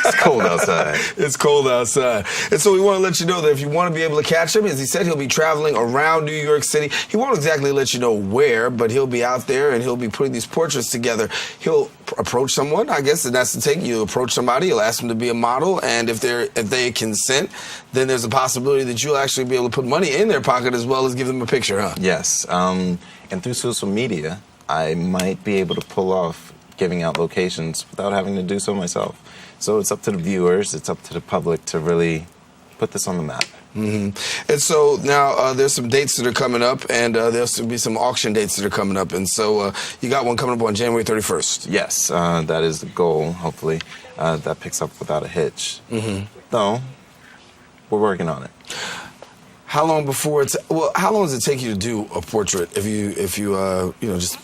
It's cold outside. It's cold outside. And so we want to let you know that if you want to be able to catch him, as he said, he'll be traveling around New York City. He won't exactly let you know where, but he'll be out there and he'll be putting these portraits together. He'll approach someone, I guess, and that's the take. You approach somebody, you'll ask them to be a model, and if they consent, then there's a possibility that you'll actually be able to put money in their pocket as well as give them a picture, huh? Yes. And through social media, I might be able to pull off giving out locations without having to do so myself. So it's up to the viewers, it's up to the public to really put this on the map. And so now there's some dates that are coming up, and there'll be some auction dates that are coming up. And so you got one coming up on January 31st. Yes, that is the goal, hopefully. That picks up without a hitch. Though, we're working on it. How long how long does it take you to do a portrait? If you just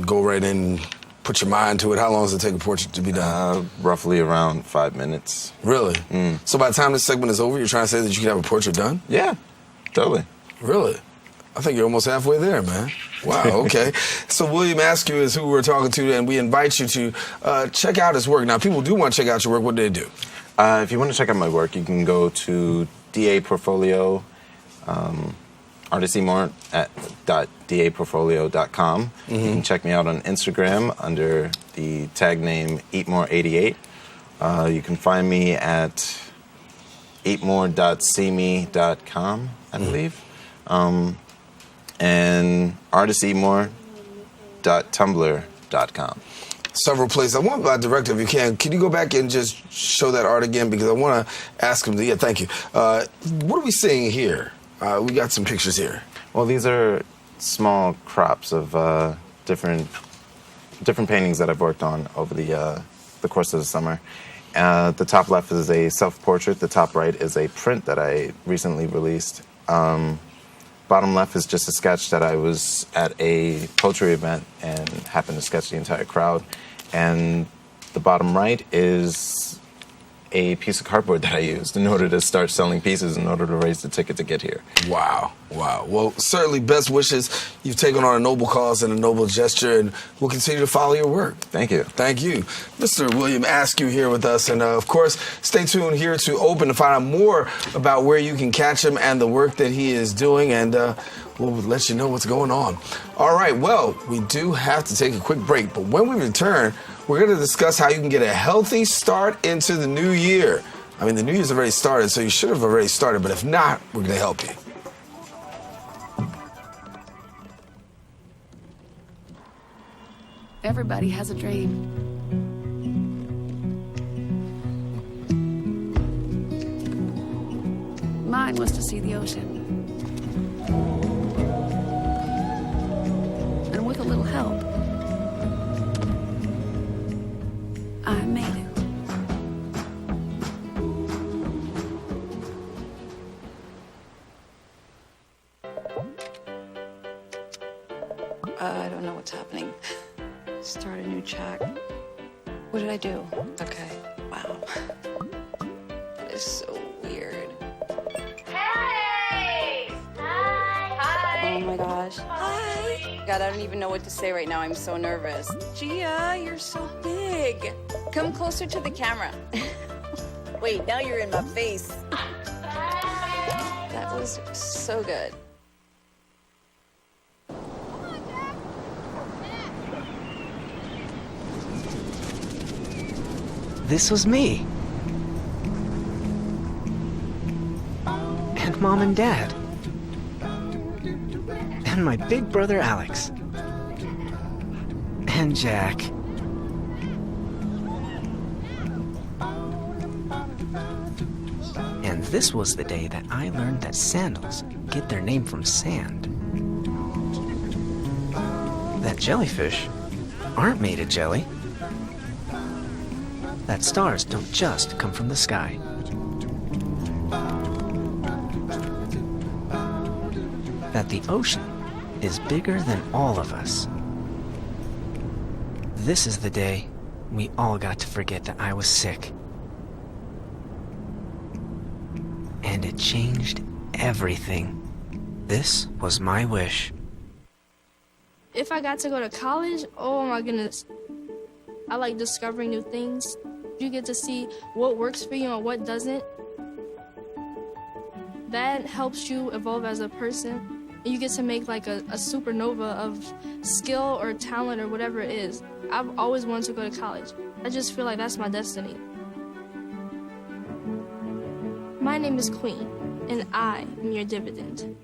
go right in and put your mind to it, how long does it take a portrait to be done? Roughly around 5 minutes. Really? So by the time this segment is over, you're trying to say that you can have a portrait done? Yeah, totally. Really? I think you're almost halfway there, man. Wow, okay. So William Askew is who we're talking to, and we invite you to check out his work. Now, people do want to check out your work. What do they do? If you want to check out my work, you can go to DA Portfolio, Artist Seymour at .daportfolio.com. You can check me out on Instagram under the tag name EatMore88. You can find me at eatmore.seeme.com, I believe. And artistseymour.tumblr.com. Several places. I want my director, if you can you go back and just show that art again? Because I want to ask him yeah, thank you. What are we seeing here? We got some pictures here. Well, these are small crops of different paintings that I've worked on over the course of the summer. The top left is a self-portrait. The top right is a print that I recently released. Bottom left is just a sketch that I was at a poetry event and happened to sketch the entire crowd. And the bottom right is a piece of cardboard that I used in order to start selling pieces in order to raise the ticket to get here. Wow, wow. Well, certainly best wishes. You've taken on a noble cause and a noble gesture, and we'll continue to follow your work. Thank you. Thank you. Mr. William Askew here with us, and of course, stay tuned here to Open to find out more about where you can catch him and the work that he is doing, and we'll let you know what's going on. All right, well, we do have to take a quick break, but when we return, we're going to discuss how you can get a healthy start into the new year. I mean, the new year's already started, so you should have already started, but if not, we're going to help you. Everybody has a dream. Mine was to see the ocean. And with a little help, I made it. I don't know what's happening. Start a new chat. What did I do? Okay. Wow. That is so weird. Hey! Hi! Oh my gosh. Hi! God, I don't even know what to say right now. I'm so nervous. Gia, you're so big. Come closer to the camera. Wait, now you're in my face. That was so good. This was me. And Mom and Dad. And my big brother Alex. And Jack. And this was the day that I learned that sandals get their name from sand. That jellyfish aren't made of jelly. That stars don't just come from the sky. That the ocean is bigger than all of us. This is the day we all got to forget that I was sick. And it changed everything. This was my wish. If I got to go to college, oh my goodness. I like discovering new things. You get to see what works for you and what doesn't. That helps you evolve as a person. You get to make like a supernova of skill or talent or whatever it is. I've always wanted to go to college. I just feel like that's my destiny. My name is Queen, and I am your dividend.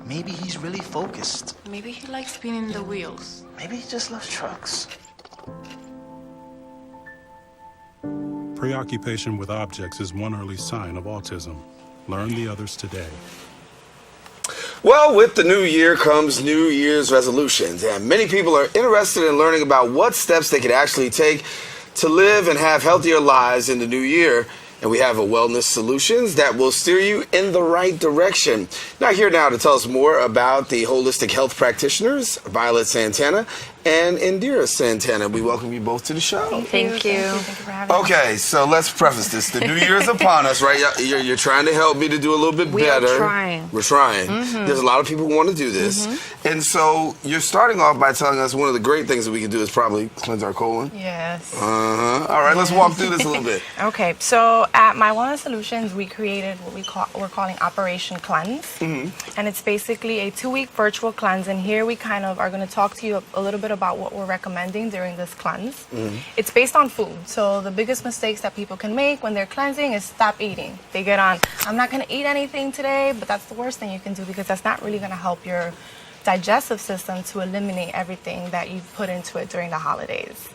Maybe he's really focused. Maybe he likes spinning the wheels. Maybe he just loves trucks. Preoccupation with objects is one early sign of autism. Learn the others today. Well, with the new year comes New Year's resolutions, and many people are interested in learning about what steps they could actually take to live and have healthier lives in the new year. And we have a wellness solutions that will steer you in the right direction. Now, here now to tell us more about the holistic health practitioners, Violet Santana and Indira Santana. We welcome you both to the show. Thank you. Thank you for having us. Okay, so let's preface this. The new year is upon us, right? You're trying to help me to do a little bit better. We are trying. We're trying. Mm-hmm. There's a lot of people who want to do this. Mm-hmm. And so you're starting off by telling us one of the great things that we can do is probably cleanse our colon. Yes. All right, let's walk through this a little bit. Okay, so at My Wellness Solutions, we created what we're calling Operation Cleanse. Mm-hmm. And it's basically a 2-week virtual cleanse. And here we kind of are going to talk to you a little bit about what we're recommending during this cleanse. Mm-hmm. It's based on food. So the biggest mistakes that people can make when they're cleansing is stop eating. They get on, I'm not going to eat anything today, but that's the worst thing you can do because that's not really going to help your digestive system to eliminate everything that you put into it during the holidays.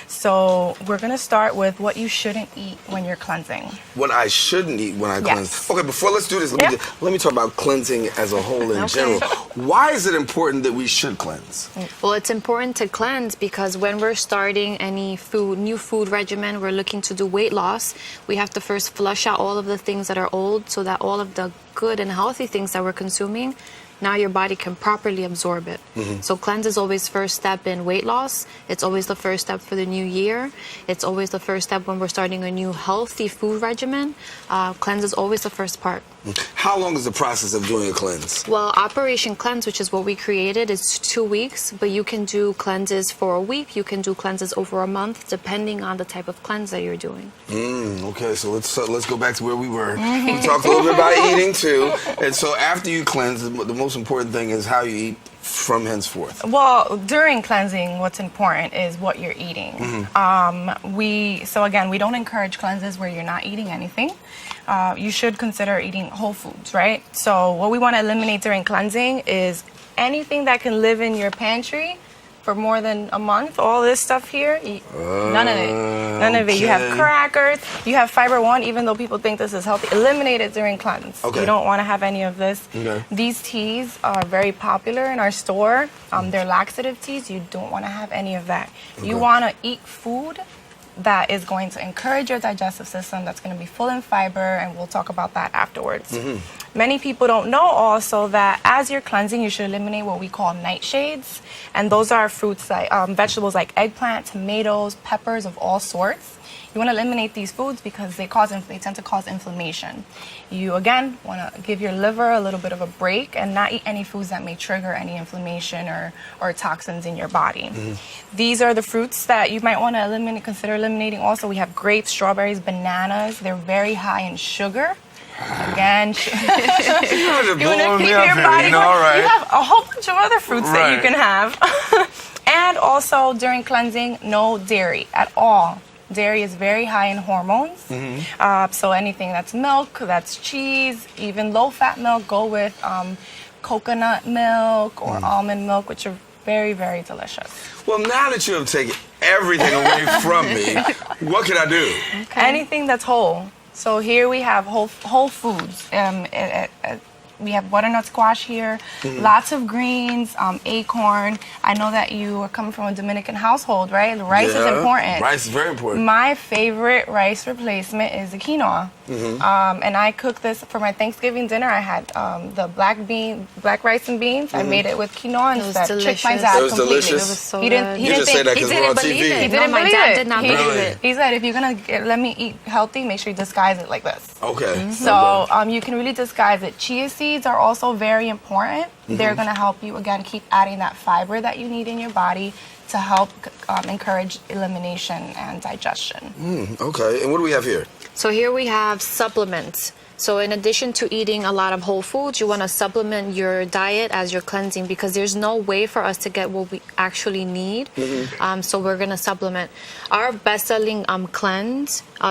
So we're going to start with what you shouldn't eat when you're cleansing. What I shouldn't eat when I cleanse. Okay, before let's do this, let me talk about cleansing as a whole in general. Why is it important that we should cleanse? Well, it's important to cleanse because when we're starting any new food regimen, we're looking to do weight loss, we have to first flush out all of the things that are old so that all of the good and healthy things that we're consuming, now your body can properly absorb it. So cleanse is always first step in weight loss. It's always the first step for the new year. It's always the first step when we're starting a new healthy food regimen. Cleanse is always the first part. How long is the process of doing a cleanse? Well, Operation Cleanse, which is what we created, is 2 weeks, but you can do cleanses for a week. You can do cleanses over a month, depending on the type of cleanse that you're doing. Okay, so let's go back to where we were. We talked a little bit about eating too, and so after you cleanse, the most important thing is how you eat from henceforth. Well, during cleansing, what's important is what you're eating. So again, we don't encourage cleanses where you're not eating anything. You should consider eating whole foods, right? So what we want to eliminate during cleansing is anything that can live in your pantry for more than a month. All this stuff here, none of it. None of it. You have crackers, you have fiber 1, even though people think this is healthy. Eliminate it during cleanse. You don't want to have any of this. These teas are very popular in our store. They're laxative teas. You don't want to have any of that. You want to eat food that is going to encourage your digestive system, that's going to be full in fiber, and we'll talk about that afterwards. Many people don't know also that as you're cleansing, you should eliminate what we call nightshades, and those are fruits like vegetables like eggplant, tomatoes, peppers of all sorts. You want to eliminate these foods because they tend to cause inflammation. You, again, want to give your liver a little bit of a break and not eat any foods that may trigger any inflammation or toxins in your body. These are the fruits that you might want to consider eliminating also. We have grapes, strawberries, bananas. They're very high in sugar. Again, you want to keep your body going. You have a whole bunch of other fruits that you can have. And also, during cleansing, no dairy at all. Dairy is very high in hormones. So anything that's milk, that's cheese, even low-fat milk, go with coconut milk or almond milk, which are very, very delicious. Well, now that you have taken everything away from me, what can I do? Anything that's whole. So here we have whole foods. We have butternut squash here, lots of greens, acorn. I know that you are coming from a Dominican household, right? The rice is important. Rice is very important. My favorite rice replacement is the quinoa. And I cooked this for my Thanksgiving dinner. I had the black rice and beans. I made it with quinoa instead. Tricked my dad completely. Delicious. It was so good. You just say that because we're on TV. He didn't believe dad it. did not believe it. He said, if you're going to let me eat healthy, make sure you disguise it like this. Okay. So you can really disguise it. Chia seeds are also very important. They're going to help you, again, keep adding that fiber that you need in your body to help encourage elimination and digestion. Okay. And what do we have here? So here we have supplements. So in addition to eating a lot of whole foods, you want to supplement your diet as you're cleansing because there's no way for us to get what we actually need. So we're going to supplement. Our best-selling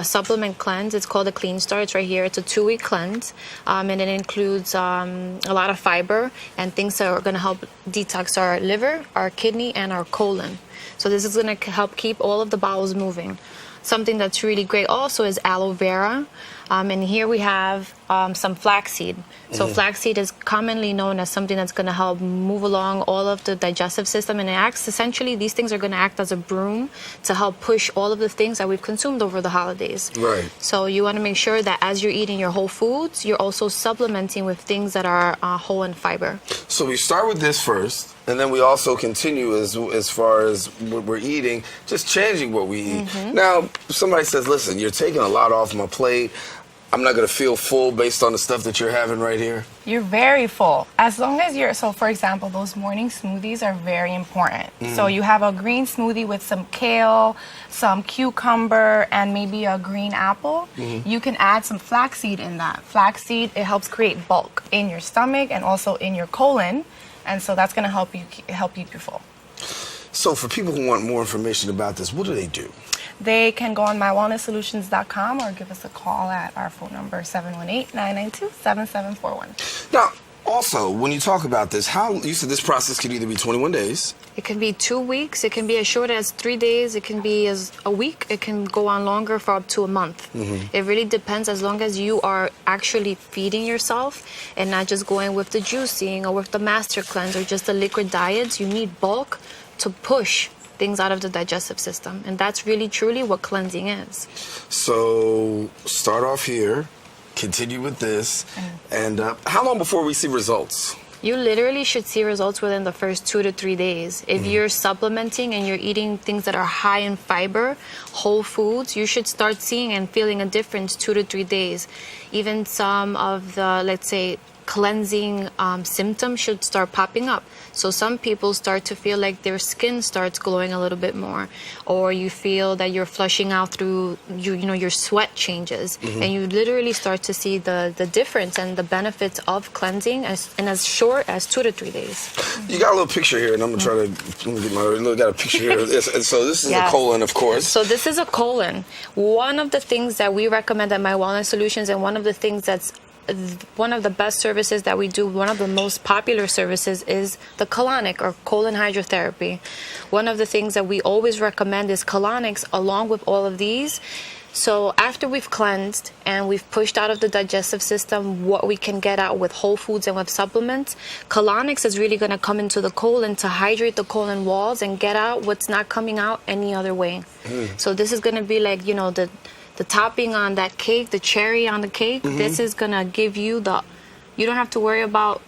supplement cleanse, it's called the Clean Star. It's right here. It's a 2-week cleanse. And it includes a lot of fiber and things that are going to help detox our liver, our kidney, and our colon. So this is going to help keep all of the bowels moving. Something that's really great also is aloe vera. And here we have some flaxseed. So flaxseed is commonly known as something that's going to help move along all of the digestive system, and it acts essentially, these things are going to act as a broom to help push all of the things that we've consumed over the holidays. Right. So you want to make sure that as you're eating your whole foods, you're also supplementing with things that are whole in fiber. So we start with this first, and then we also continue as far as what we're eating, just changing what we eat. Now, somebody says, listen, you're taking a lot off my plate. I'm not going to feel full based on the stuff that you're having right here. You're very full. As long as you're, so for example, those morning smoothies are very important. So you have a green smoothie with some kale, some cucumber, and maybe a green apple. You can add some flaxseed in that. Flaxseed, it helps create bulk in your stomach and also in your colon. And so that's going to help you keep you full. So for people who want more information about this, what do they do? They can go on mywellnesssolutions.com or give us a call at our phone number 718-992-7741. Now, also, when you talk about this, you said this process could either be 21 days. It can be 2 weeks. It can be as short as 3 days. It can be as a week. It can go on longer for up to a month. It really depends, as long as you are actually feeding yourself and not just going with the juicing or with the master cleanse or just the liquid diets. You need bulk to push things out of the digestive system, and that's really truly what cleansing is. So start off here, continue with this, and how long before we see results? You literally should see results within the first 2 to 3 days. If you're supplementing and you're eating things that are high in fiber, whole foods, you should start seeing and feeling a difference 2 to 3 days. Even some of the, let's say, cleansing symptoms should start popping up. So some people start to feel like their skin starts glowing a little bit more, or you feel that you're flushing out through your sweat changes, and you literally start to see the difference and the benefits of cleansing in as short as 2 to 3 days. You got a little picture here, and I'm gonna try to got a picture here. And so this is a colon, of course. So this is a colon. One of the things that we recommend at My Wellness Solutions, and one of the things that's one of the best services that we do, one of the most popular services, is the colonic or colon hydrotherapy. One of the things that we always recommend is colonics along with all of these. So after we've cleansed and we've pushed out of the digestive system what we can get out with whole foods and with supplements, colonics is really going to come into the colon to hydrate the colon walls and get out what's not coming out any other way. So this is going to be like, the topping on that cake, the cherry on the cake. This is going to give you you don't have to worry about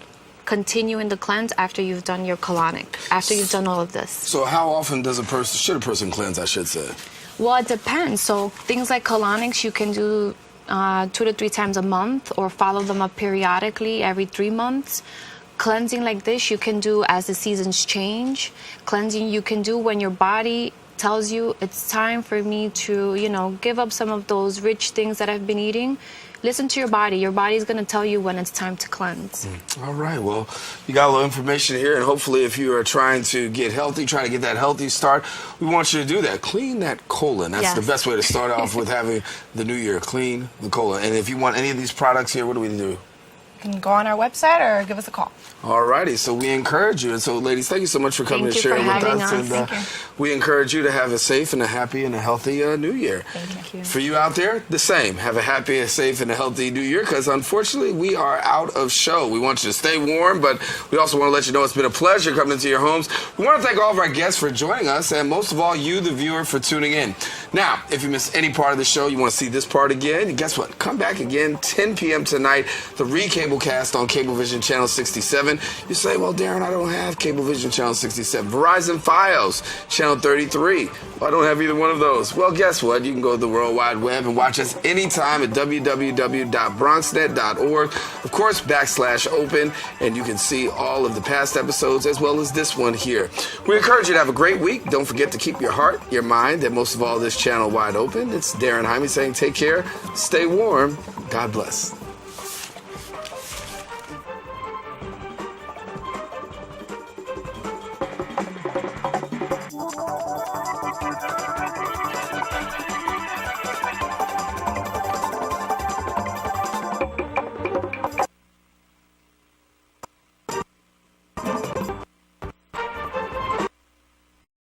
continuing the cleanse after you've done your colonic, after you've done all of this. So how often should a person cleanse, I should say? Well, it depends. So things like colonics, you can do 2 to 3 times a month, or follow them up periodically every 3 months. Cleansing like this, you can do as the seasons change. Cleansing you can do when your body tells you it's time for me to, give up some of those rich things that I've been eating. Listen to your body. Your body's going to tell you when it's time to cleanse. All right. Well, you got a little information here, and hopefully if you are trying to get healthy, trying to get that healthy start, we want you to do that. Clean that colon. That's the best way to start off with having the new year. Clean the colon. And if you want any of these products here, what do we do? You can go on our website or give us a call. All righty, so we encourage you. And so, ladies, thank you so much for coming and sharing with us. And we encourage you to have a safe and a happy and a healthy New Year. Thank you. For you out there, the same. Have a happy, a safe, and a healthy New Year, because unfortunately, we are out of show. We want you to stay warm, but we also want to let you know it's been a pleasure coming into your homes. We want to thank all of our guests for joining us, and most of all, you, the viewer, for tuning in. Now, if you missed any part of the show, you want to see this part again, guess what? Come back again, 10 p.m. tonight, the Recablecast on Cablevision Channel 67. You say, well, Darren, I don't have Cablevision Channel 67. Verizon Fios, Channel 33. Well, I don't have either one of those. Well, guess what? You can go to the World Wide Web and watch us anytime at www.bronxnet.org. Of course, /open, and you can see all of the past episodes as well as this one here. We encourage you to have a great week. Don't forget to keep your heart, your mind, and most of all, this channel wide open. It's Darren Jaime saying take care, stay warm, God bless.